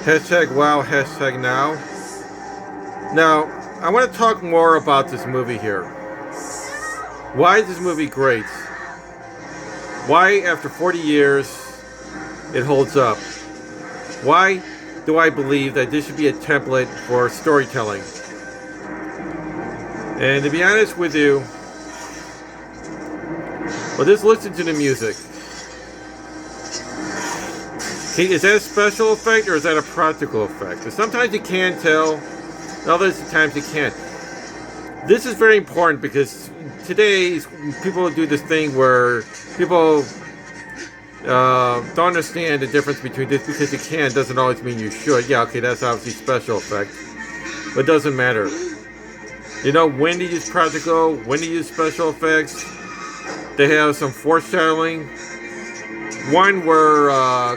Hashtag wow, hashtag now. Now, I want to talk more about this movie here. Why is this movie great? Why, after 40 years, it holds up? Why do I believe that this should be a template for storytelling? And to be honest with you, well, just listen to the music. Is that a special effect or is that a practical effect? And sometimes you can tell, and others times you can't. This is very important because today people do this thing where people don't understand the difference between just because you can doesn't always mean you should. Yeah, okay, that's obviously special effect, but it doesn't matter. You know when to use practical, when to use special effects. They have some foreshadowing. One where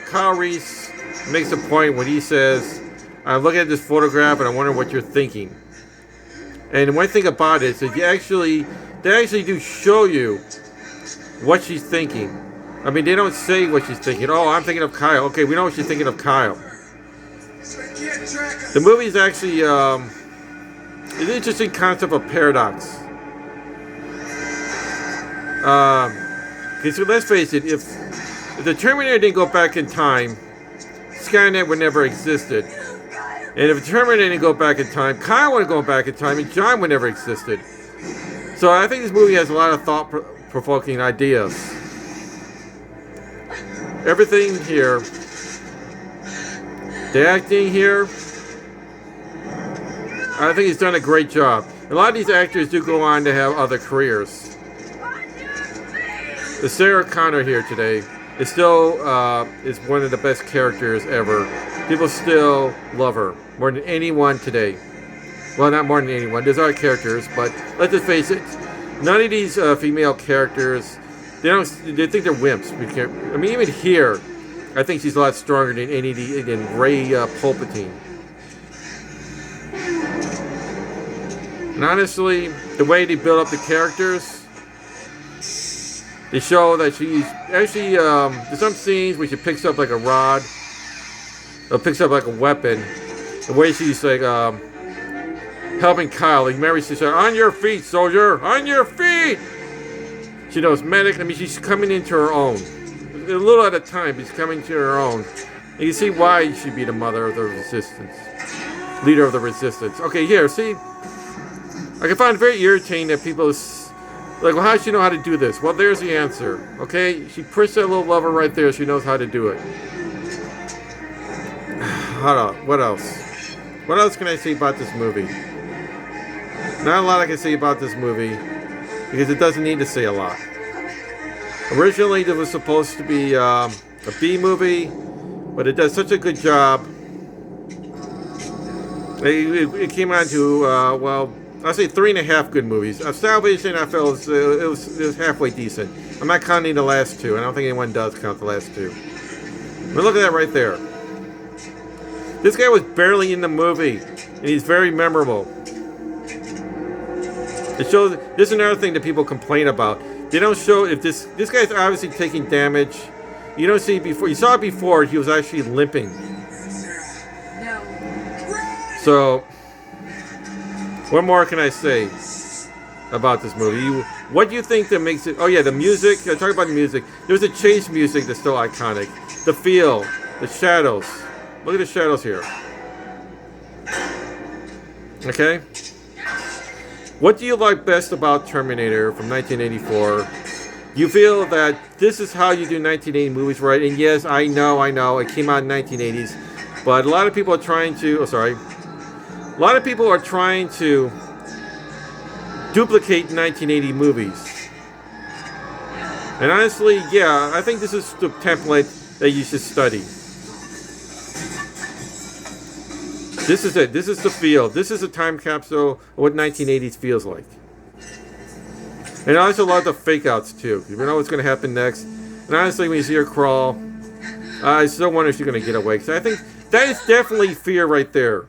Kyle Reese makes a point when he says, I'm looking at this photograph and I wonder what you're thinking. And one thing about it is that they actually do show you what she's thinking. I mean, they don't say what she's thinking. Oh, I'm thinking of Kyle. Okay, we know what she's thinking of Kyle. The movie is actually an interesting concept of paradox. Okay, so let's face it, if the Terminator didn't go back in time, Skynet would never existed. And if the Terminator didn't go back in time, Kyle wouldn't go back in time, and John would never existed. So I think this movie has a lot of thought-provoking ideas. Everything here, the acting here, I think he's done a great job. A lot of these actors do go on to have other careers. The Sarah Connor here today is still is one of the best characters ever. People still love her more than anyone today. Well, not more than anyone. There's other characters, but let's just face it. None of these female characters, they think they're wimps. I mean, even here, I think she's a lot stronger than than Ray Palpatine. And honestly, the way they build up the characters. They show that she's actually, there's some scenes where she picks up like a rod, or picks up like a weapon. The way she's like, helping Kyle. Like, remember she said, on your feet, soldier, on your feet! She knows medic, I mean, she's coming into her own. A little at a time, she's coming to her own. And you see why she'd be the mother of the resistance. Leader of the resistance. Okay, here, see? I can find it very irritating that people like, well, how does she know how to do this? Well, there's the answer. Okay? She pushed that little lever right there. She knows how to do it. Hold on. What else? What else can I say about this movie? Not a lot I can say about this movie because it doesn't need to say a lot. Originally, it was supposed to be a B movie, but it does such a good job. It came on to, well, I'll say 3.5 good movies. Salvation, I felt it was halfway decent. I'm not counting the last two. I don't think anyone does count the last two. But look at that right there. This guy was barely in the movie, and he's very memorable. It shows. This is another thing that people complain about. They don't show if this guy's obviously taking damage. You don't see before. You saw it before. He was actually limping. So. What more can I say about this movie? What do you think that makes it... Oh yeah, the music. I talk about the music. There's a chase music that's still iconic. The feel. The shadows. Look at the shadows here. Okay? What do you like best about Terminator from 1984? You feel that this is how you do 1980 movies, right? And yes, I know. It came out in 1980s. But a lot of people are trying to... A lot of people are trying to duplicate 1980 movies. And honestly, yeah, I think this is the template that you should study. This is it. This is the feel. This is a time capsule of what 1980s feels like. And I also love the fake outs too. You know what's going to happen next. And honestly, when you see her crawl, I still wonder if she's going to get away. Because I think that is definitely fear right there.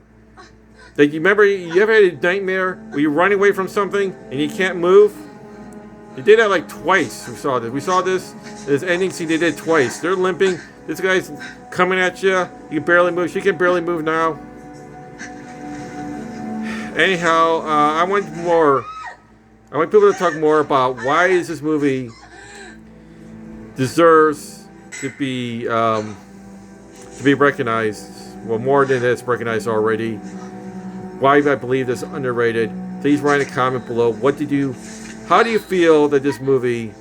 Like, you remember, you ever had a nightmare where you're running away from something and you can't move? They did that like twice. We saw this. We saw this ending scene. They did twice. They're limping. This guy's coming at you. You can barely move. She can barely move now. Anyhow, I want people to talk more about why is this movie deserves to be recognized. Well, more than it's recognized already. Why I believe this is underrated. Please write a comment below. How do you feel that this movie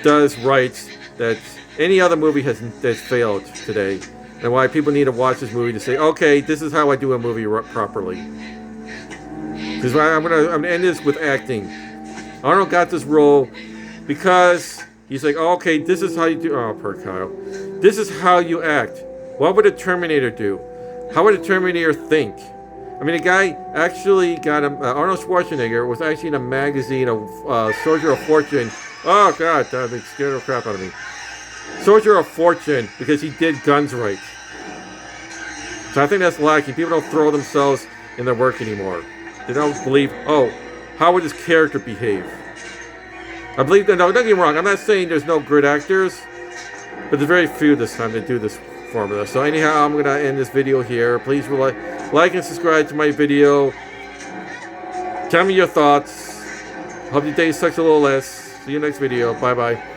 does right that any other movie that's failed today, and why people need to watch this movie to say, okay, this is how I do a movie properly. Because I'm gonna end this with acting. Arnold got this role because he's like, oh, okay, this is how you do. Oh, poor Kyle. This is how you act. What would a Terminator do? How would a Terminator think? I mean, the guy actually got Arnold Schwarzenegger was actually in a magazine, a Soldier of Fortune. Oh God, that scared the crap out of me. Soldier of Fortune, because he did guns right. So I think that's lacking. People don't throw themselves in their work anymore. They don't believe, oh, how would this character behave? I believe that, no, don't get me wrong, I'm not saying there's no good actors, but there's very few this time that do this formula. So anyhow, I'm going to end this video here. Please like and subscribe to my video. Tell me your thoughts. Hope your day sucks a little less. See you next video. Bye-bye.